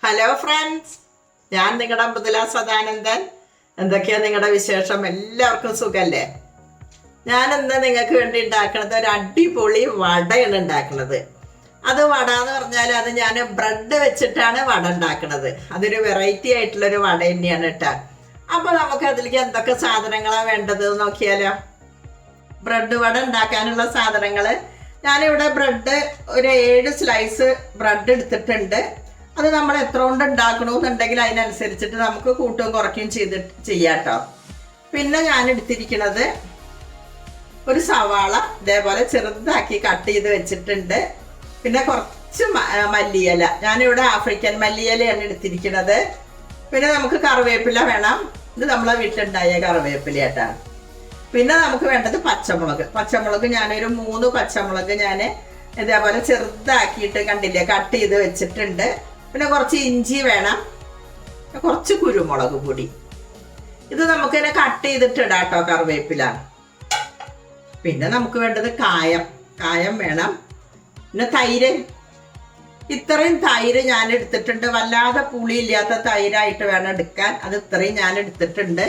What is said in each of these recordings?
Hello friends, ഞാൻ നിങ്ങളുടെ മൃദുല സദാനന്ദൻ. എന്തൊക്കെയാ നിങ്ങളുടെ വിശേഷം? എല്ലാവർക്കും സുഖല്ലേ? ഞാൻ ഇന്ന് നിങ്ങൾക്ക് വേണ്ടി ഉണ്ടാക്കുന്നത് ഒരു അടിപൊളി വടയാണ് ഉണ്ടാക്കുന്നത്. അത് വട എന്ന് പറഞ്ഞാൽ അത് ഞാൻ ബ്രെഡ് വെച്ചിട്ടാണ് വട ഉണ്ടാക്കുന്നത്. അതൊരു വെറൈറ്റി ആയിട്ടുള്ളൊരു വട തന്നെയാണ് കേട്ടോ. അപ്പോൾ നമുക്ക് അതിലേക്ക് എന്തൊക്കെ സാധനങ്ങളാണ് വേണ്ടത് നോക്കിയാലോ. ബ്രെഡ് വട ഉണ്ടാക്കാനുള്ള സാധനങ്ങൾ ഞാനിവിടെ ബ്രെഡ് ഒരു 7 സ്ലൈസ് ബ്രെഡ് എടുത്തിട്ടുണ്ട്. അത് നമ്മൾ എത്ര കൊണ്ട് ഉണ്ടാക്കണമെന്നുണ്ടെങ്കിൽ അതിനനുസരിച്ചിട്ട് നമുക്ക് കൂട്ടുകയും കുറയ്ക്കുകയും ചെയ്യാം കേട്ടോ. പിന്നെ ഞാൻ എടുത്തിരിക്കുന്നത് ഒരു സവാള ഇതേപോലെ ചെറുതാക്കി കട്ട് ചെയ്ത് വെച്ചിട്ടുണ്ട്. പിന്നെ കുറച്ച് മല്ലിയില, ഞാനിവിടെ ആഫ്രിക്കൻ മല്ലിയിലയാണ് എടുത്തിരിക്കുന്നത്. പിന്നെ നമുക്ക് കറിവേപ്പില വേണം. ഇത് നമ്മളെ വീട്ടിലുണ്ടായ കറിവേപ്പില കേട്ടാണ്. പിന്നെ നമുക്ക് വേണ്ടത് പച്ചമുളക് ഞാനൊരു 3 പച്ചമുളക് ഞാൻ ഇതേപോലെ ചെറുതാക്കിയിട്ട് കണ്ടില്ലേ കട്ട് ചെയ്ത് വെച്ചിട്ടുണ്ട്. പിന്നെ കുറച്ച് ഇഞ്ചി വേണം, കുറച്ച് കുരുമുളക് പൊടി. ഇത് നമുക്കിങ്ങനെ കട്ട് ചെയ്തിട്ട് ഇടാം കേട്ടോ, കറിവേപ്പില. പിന്നെ നമുക്ക് വേണ്ടത് കായം വേണം. പിന്നെ തൈര്, ഇത്രയും തൈര് ഞാൻ എടുത്തിട്ടുണ്ട്. വല്ലാതെ പുളിയില്ലാത്ത തൈരായിട്ട് വേണം എടുക്കാൻ. അത് ഇത്രയും ഞാൻ എടുത്തിട്ടുണ്ട്.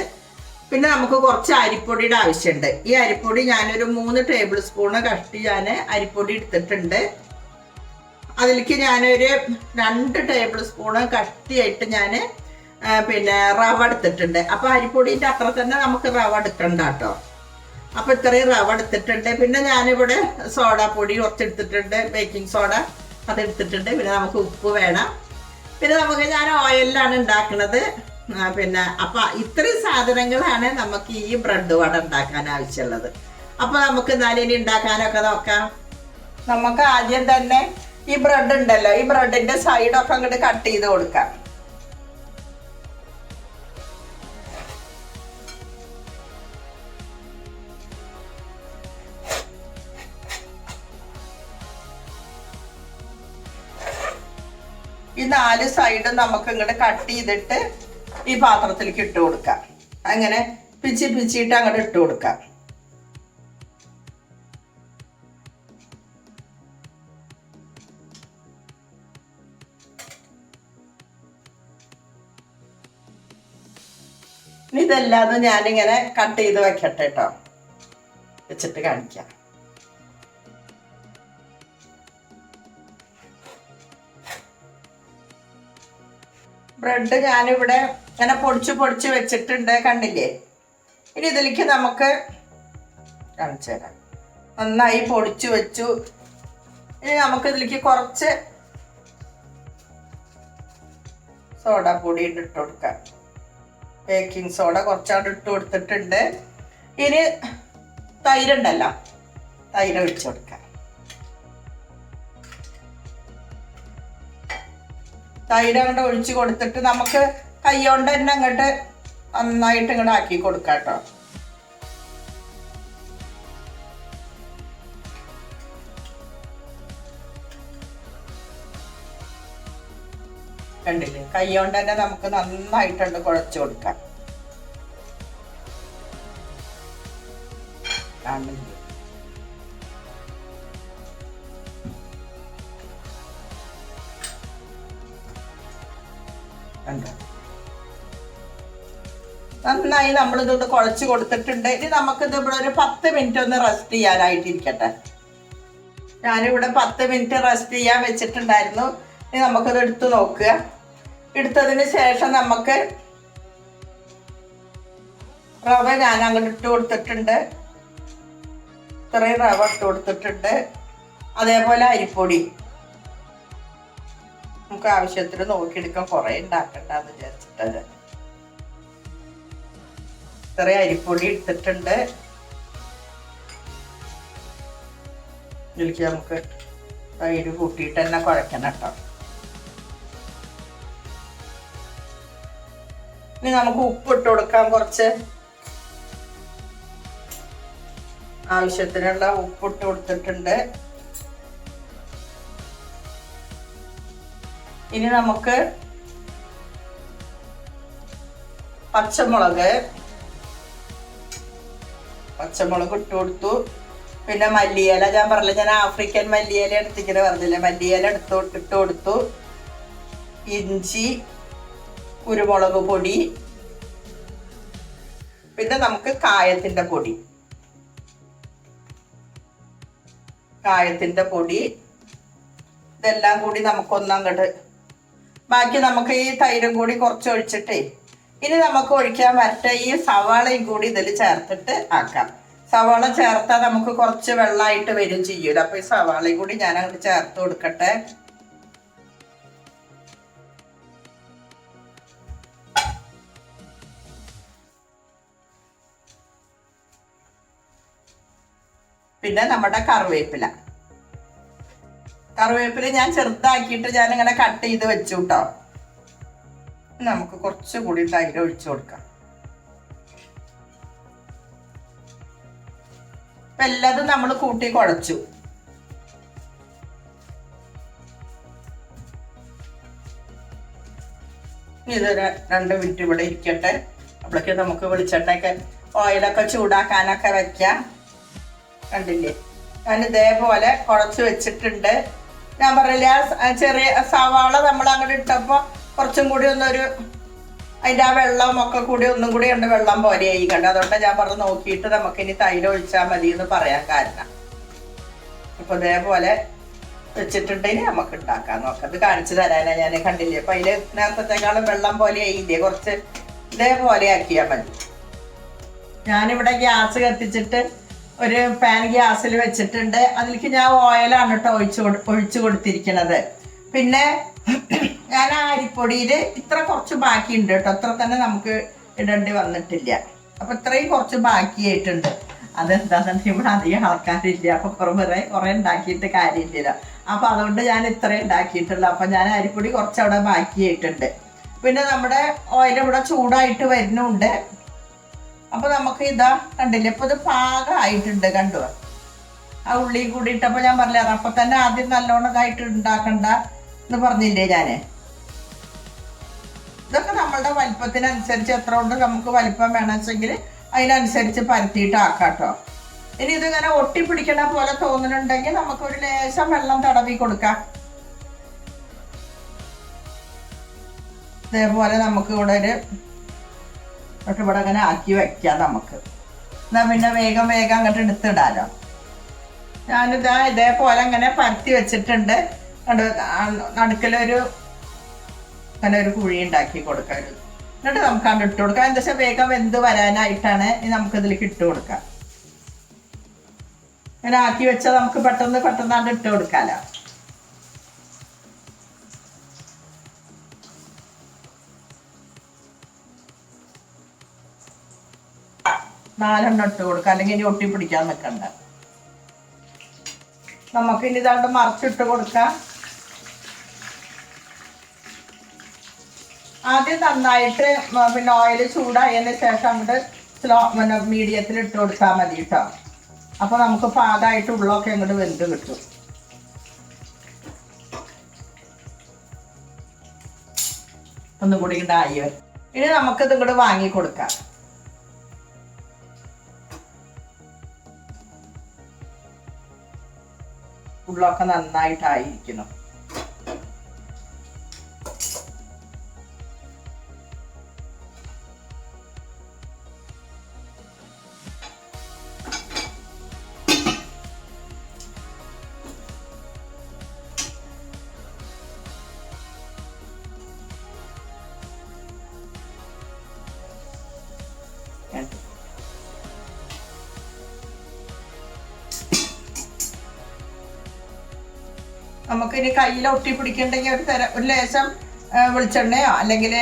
പിന്നെ നമുക്ക് കുറച്ച് അരിപ്പൊടിയുടെ ആവശ്യമുണ്ട്. ഈ അരിപ്പൊടി ഞാനൊരു 3 ടേബിൾ സ്പൂണ് കഷ്ടി ഞാൻ അരിപ്പൊടി എടുത്തിട്ടുണ്ട്. അതിലേക്ക് ഞാനൊരു 2 ടേബിൾ സ്പൂണ് കഷ്ടിയായിട്ട് ഞാൻ പിന്നെ റവ എടുത്തിട്ടുണ്ട്. അപ്പോൾ അരിപ്പൊടിൻ്റെ അത്ര തന്നെ നമുക്ക് റവ എടുക്കണ്ട കേട്ടോ. അപ്പോൾ ഇത്രയും റവ എടുത്തിട്ടുണ്ട്. പിന്നെ ഞാനിവിടെ സോഡാപ്പൊടി കുറച്ച് എടുത്തിട്ടുണ്ട്, ബേക്കിംഗ് സോഡ അതെടുത്തിട്ടുണ്ട്. പിന്നെ നമുക്ക് ഉപ്പ് വേണം. പിന്നെ നമുക്ക് ഞാൻ ഓയിലാണ് ഉണ്ടാക്കുന്നത്. പിന്നെ അപ്പം ഇത്രയും സാധനങ്ങളാണ് നമുക്ക് ഈ ബ്രെഡ് വട ഉണ്ടാക്കാൻ ആവശ്യമുള്ളത്. അപ്പോൾ നമുക്ക് എന്നാലും ഇനി ഉണ്ടാക്കാനൊക്കെ നോക്കാം. നമുക്ക് ആദ്യം തന്നെ ഈ ബ്രെഡ് ഉണ്ടല്ലോ, ഈ ബ്രെഡിന്റെ സൈഡൊക്കെ അങ്ങോട്ട് കട്ട് ചെയ്ത് കൊടുക്കാം. ഈ 4 സൈഡും നമുക്ക് ഇങ്ങോട്ട് കട്ട് ചെയ്തിട്ട് ഈ പാത്രത്തിലേക്ക് ഇട്ട് കൊടുക്കാം. അങ്ങനെ പിച്ചിട്ട് അങ്ങോട്ട് ഇട്ട് കൊടുക്കാം. ഇതെല്ലാം ഞാനിങ്ങനെ കട്ട് ചെയ്ത് വെക്കട്ടെ കേട്ടോ, വെച്ചിട്ട് കാണിക്കാം. ബ്രെഡ് ഞാനിവിടെ ഇങ്ങനെ പൊടിച്ച് വെച്ചിട്ടുണ്ട്, കണ്ടില്ലേ? ഇനി ഇതിലേക്ക് നമുക്ക് കാണിച്ചു തരാം. നന്നായി പൊടിച്ചു വെച്ചു. ഇനി നമുക്ക് ഇതിലേക്ക് കുറച്ച് സോഡാപ്പൊടി ഇട്ട് കൊടുക്കാം. ബേക്കിംഗ് സോഡ കുറച്ചവിടെ ഇട്ട് കൊടുത്തിട്ടുണ്ട്. ഇനി തൈരുണ്ടല്ലോ, തൈര് ഒഴിച്ചു കൊടുക്കാം. തൈര് അങ്ങോട്ട് ഒഴിച്ച് കൊടുത്തിട്ട് നമുക്ക് കൈ കൊണ്ട് തന്നെ അങ്ങോട്ട് നന്നായിട്ട് ഇങ്ങോട്ട് ആക്കി കൊടുക്കാം കേട്ടോ. കണ്ടില്ലേ, കൈ കൊണ്ട് തന്നെ നമുക്ക് നന്നായിട്ടുണ്ട് കുഴച്ച് കൊടുക്കാം. കാണില്ലേ, നന്നായി നമ്മളിതൊന്ന് കുഴച്ച് കൊടുത്തിട്ടുണ്ട്. ഇനി നമുക്കിത് ഇവിടെ ഒരു 10 മിനിറ്റ് ഒന്ന് റെസ്റ്റ് ചെയ്യാനായിട്ടിരിക്കട്ടെ. ഞാനിവിടെ 10 മിനിറ്റ് റെസ്റ്റ് ചെയ്യാൻ വെച്ചിട്ടുണ്ടായിരുന്നു. ഇനി നമുക്കിത് എടുത്ത് നോക്കുക. എടുത്തതിന് ശേഷം നമുക്ക് റവ ഞാൻ അങ്ങോട്ട് ഇട്ട് കൊടുത്തിട്ടുണ്ട്. ഇത്രയും റവ ഇട്ട് കൊടുത്തിട്ടുണ്ട്. അതേപോലെ അരിപ്പൊടി നമുക്ക് ആവശ്യത്തിന് നോക്കിയെടുക്കാൻ, കുറേ ഉണ്ടാക്കണ്ടെന്ന് വിചാരിച്ചിട്ടത്. ഇത്രയും അരിപ്പൊടി എടുത്തിട്ടുണ്ട്. ഇതിലേക്ക് നമുക്ക് തൈര് കൂട്ടിയിട്ട് തന്നെ കുഴക്കണം കേട്ടോ. ഇനി നമുക്ക് ഉപ്പ് ഇട്ട് കൊടുക്കാം. കുറച്ച് ആവശ്യത്തിനുള്ള ഉപ്പ് ഇട്ട് കൊടുത്തിട്ടുണ്ട്. ഇനി നമുക്ക് പച്ചമുളക് ഇട്ട് കൊടുത്തു. പിന്നെ മല്ലിയില, ഞാൻ പറഞ്ഞില്ല, ഞാൻ ആഫ്രിക്കൻ മല്ലിയില എടുത്തിങ്ങനെ പറഞ്ഞില്ലേ, മല്ലിയില ഇട്ട് കൊടുത്തു. ഇഞ്ചി, കുരുമുളക് പൊടി, പിന്നെ നമുക്ക് കായത്തിന്റെ പൊടി ഇതെല്ലാം കൂടി നമുക്കൊന്നങ്ങോട്ട് ബാക്കി നമുക്ക് ഈ തൈരും കൂടി കുറച്ച് ഒഴിച്ചിട്ടേ ഇനി നമുക്ക് ഒഴിക്കാൻ പറ്റ ഈ സവാളയും കൂടി ഇതിൽ ചേർത്തിട്ട് ആക്കാം. സവാള ചേർത്താൽ നമുക്ക് കുറച്ച് വെള്ളമായിട്ട് വരും ചെയ്യൂല. അപ്പൊ ഈ സവാളയും കൂടി ഞാൻ അങ്ങോട്ട് ചേർത്ത് കൊടുക്കട്ടെ. പിന്നെ നമ്മുടെ കറിവേപ്പില ഞാൻ ചെറുതാക്കിയിട്ട് ഞാൻ ഇങ്ങനെ കട്ട് ചെയ്ത് വെച്ചു കേട്ടോ. നമുക്ക് കുറച്ചുകൂടി തൈര് ഒഴിച്ചു കൊടുക്കാം. ഇപ്പൊ എല്ലാതും നമ്മൾ കൂട്ടി കുഴച്ചു. ഇതൊരു 2 മിനിറ്റ് ഇവിടെ ഇരിക്കട്ടെ. അപ്പോഴേക്ക് നമുക്ക് വെളിച്ചെണ്ണയൊക്കെ ഓയിലൊക്കെ ചൂടാക്കാനൊക്കെ വെക്കാം. കണ്ടില്ലേ, ഞാൻ ഇതേപോലെ കുഴച്ച് വെച്ചിട്ടുണ്ട്. ഞാൻ പറയില്ല, ചെറിയ സവാള നമ്മൾ അങ്ങോട്ട് ഇട്ടപ്പോൾ കുറച്ചും കൂടി ഒന്നൊരു അതിൻ്റെ ആ വെള്ളമൊക്കെ കൂടി ഒന്നും കൂടി ഉണ്ട് വെള്ളം പോലെ ആയി കണ്ടു. അതുകൊണ്ട് ഞാൻ പറഞ്ഞു നോക്കിയിട്ട് നമുക്കിനി തൈര് ഒഴിച്ചാൽ മതി എന്ന് പറയാൻ കാരണം. അപ്പൊ ഇതേപോലെ വെച്ചിട്ടുണ്ടെങ്കിൽ നമുക്ക് ഉണ്ടാക്കാം. നോക്കാം, അത് കാണിച്ചു തരാനാ ഞാൻ. കണ്ടില്ലേ, അപ്പൊ അതില് നേരത്തേക്കാളും വെള്ളം പോലെ ആയില്ലേ, കുറച്ച് ഇതേപോലെ ആക്കിയാൽ മതി. ഞാനിവിടെ ഗ്യാസ് കത്തിച്ചിട്ട് ഒരു പാൻ ഗ്യാസിൽ വെച്ചിട്ടുണ്ട്. അതിലേക്ക് ഞാൻ ഓയിലാണ് കേട്ടോ ഒഴിച്ചു കൊടുത്തിരിക്കുന്നത്. പിന്നെ ഞാൻ ആ അരിപ്പൊടിയിൽ ഇത്ര കുറച്ച് ബാക്കിയുണ്ട് കേട്ടോ. അത്ര തന്നെ നമുക്ക് ഇടേണ്ടി വന്നിട്ടില്ല. അപ്പൊ ഇത്രയും കുറച്ച് ബാക്കിയായിട്ടുണ്ട്. അതെന്താണെന്നുണ്ടെങ്കിൽ ഇവിടെ അധികം ആൾക്കാരില്ല. അപ്പൊ കുറെ ഉണ്ടാക്കിയിട്ട് കാര്യമില്ലല്ലോ. അപ്പൊ അതുകൊണ്ട് ഞാൻ ഇത്രയും ഉണ്ടാക്കിയിട്ടുള്ളൂ. അപ്പൊ ഞാൻ അരിപ്പൊടി കുറച്ച് അവിടെ ബാക്കിയായിട്ടുണ്ട്. പിന്നെ നമ്മുടെ ഓയിൽ ഇവിടെ ചൂടായിട്ട് വരുന്നുണ്ട്. അപ്പൊ നമുക്ക് ഇതാ കണ്ടില്ലേ, ഇപ്പൊ ഇത് പാകമായിട്ടുണ്ട്. കണ്ടു, ആ ഉള്ളി കൂടി ഇട്ടപ്പോ ഞാൻ പറഞ്ഞ അപ്പൊ തന്നെ ആദ്യം നല്ലോണം ഇതായിട്ട് ഉണ്ടാക്കണ്ട എന്ന് പറഞ്ഞില്ലേ ഞാന്. ഇതൊക്കെ നമ്മളുടെ വലിപ്പത്തിനനുസരിച്ച് എത്ര കൊണ്ട് നമുക്ക് വലിപ്പം വേണമെങ്കിൽ അതിനനുസരിച്ച് പരത്തിയിട്ട് ആക്കാട്ടോ. ഇനി ഇതിങ്ങനെ ഒട്ടിപ്പിടിക്കണ പോലെ തോന്നുന്നുണ്ടെങ്കിൽ നമുക്ക് ഒരു ലേശം വെള്ളം തടവി കൊടുക്കാം. ഇതേപോലെ നമുക്ക് ഇവിടെ ഇവിടെ ഇങ്ങനെ ആക്കി വെക്കാം നമുക്ക്. എന്നാ പിന്നെ വേഗം അങ്ങോട്ട് എടുത്തിടാലോ. ഞാനിതാ ഇതേപോലെ ഇങ്ങനെ പരത്തി വെച്ചിട്ടുണ്ട്. നടുക്കലൊരു അങ്ങനെ ഒരു കുഴി ഉണ്ടാക്കി കൊടുക്കാം. എന്നിട്ട് നമുക്ക് അങ്ങോട്ട് ഇട്ട് കൊടുക്കാം. എന്താ വെച്ചാൽ വേഗം വെന്ത് വരാനായിട്ടാണ് നമുക്കിതിലേക്ക് ഇട്ട് കൊടുക്കാം. ഇങ്ങനെ ആക്കി വെച്ചാൽ നമുക്ക് പെട്ടെന്ന് അങ്ങോട്ട് ഇട്ട് കൊടുക്കാലോ. നാലെണ്ണം ഇട്ട് കൊടുക്കാം, അല്ലെങ്കിൽ ഇനി ഒട്ടി പിടിക്കാൻ നിൽക്കണ്ട. നമുക്ക് ഇനി ഇതാണ്ട് മറിച്ചിട്ട് കൊടുക്കാം. ആദ്യം നന്നായിട്ട് പിന്നെ ഓയിൽ ചൂടായതിന് ശേഷം അങ്ങോട്ട് മീഡിയത്തിൽ ഇട്ട് കൊടുത്താൽ മതി കേട്ടോ. അപ്പൊ നമുക്ക് പാകമായിട്ട് ഉള്ളൊക്കെ അങ്ങോട്ട് വെന്ത് കിട്ടും. ഒന്നുകൂടി ഇങ്ങോട്ടായി വരും. ഇനി നമുക്കിത് ഇങ്ങോട്ട് വാങ്ങി കൊടുക്കാം. ഉള്ളൊക്കെ നന്നായിട്ടായിരിക്കണം. നമുക്കിനി കയ്യിൽ ഒട്ടി പിടിക്കണ്ടെങ്കിൽ ഒരു ലേശം വെളിച്ചെണ്ണയോ അല്ലെങ്കിൽ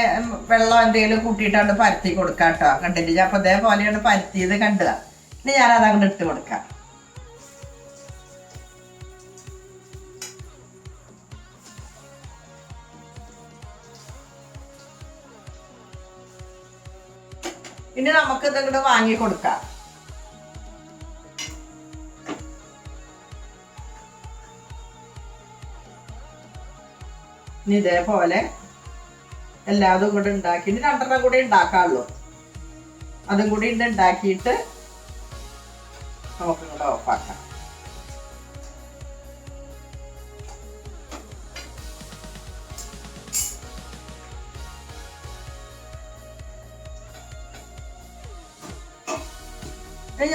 വെള്ളം എന്തെങ്കിലും കൂട്ടിയിട്ടാണ് പരത്തി കൊടുക്കാം കേട്ടോ. കണ്ടില്ല, അപ്പൊ അതേപോലെയാണ് പരത്തിയത് കണ്ടുക. ഇനി ഞാനത് അങ്ങോട്ട് ഇട്ട് കൊടുക്കാം. ഇനി നമുക്ക് ഇതിങ്ങോട്ട് വാങ്ങി കൊടുക്കാം. ഇനി ഇതേപോലെ എല്ലാതും കൂടെ ഉണ്ടാക്കി, ഇനി 2 കൂടി ഉണ്ടാക്കാനുള്ളൂ. അതും കൂടി ഉണ്ടാക്കിയിട്ട് നമുക്ക് ഇങ്ങോട്ട് ഓഫാക്കാം.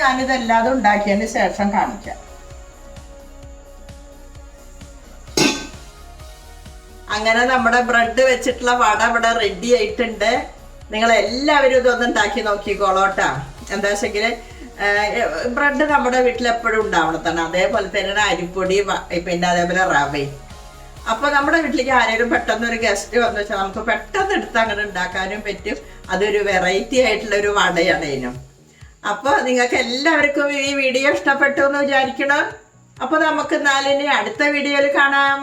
ഞാനിതെല്ലാതും ഉണ്ടാക്കിയതിന് ശേഷം കാണിക്കാം. അങ്ങനെ നമ്മുടെ ബ്രെഡ് വെച്ചിട്ടുള്ള വട ഇവിടെ റെഡി ആയിട്ടുണ്ട്. നിങ്ങൾ എല്ലാവരും ഇതൊന്നും ഉണ്ടാക്കി നോക്കിക്കോളോട്ടാ. എന്താ വെച്ചെങ്കിൽ ബ്രെഡ് നമ്മുടെ വീട്ടിൽ എപ്പോഴും ഉണ്ടാവണതാണ്. അതേപോലെ തന്നെ അരിപ്പൊടി, പിന്നെ അതേപോലെ റവയും. അപ്പോൾ നമ്മുടെ വീട്ടിലേക്ക് ആരെങ്കിലും പെട്ടെന്ന് ഒരു ഗസ്റ്റ് വന്നു വെച്ചാൽ നമുക്ക് പെട്ടെന്ന് എടുത്ത് അങ്ങനെ ഉണ്ടാക്കാനും പറ്റും. അതൊരു വെറൈറ്റി ആയിട്ടുള്ള ഒരു വടയാണ് ഇതിനും. അപ്പോൾ നിങ്ങൾക്ക് എല്ലാവർക്കും ഈ വീഡിയോ ഇഷ്ടപ്പെട്ടു എന്ന് വിചാരിക്കണം. അപ്പോൾ നമുക്ക് നാലിനി അടുത്ത വീഡിയോയിൽ കാണാം.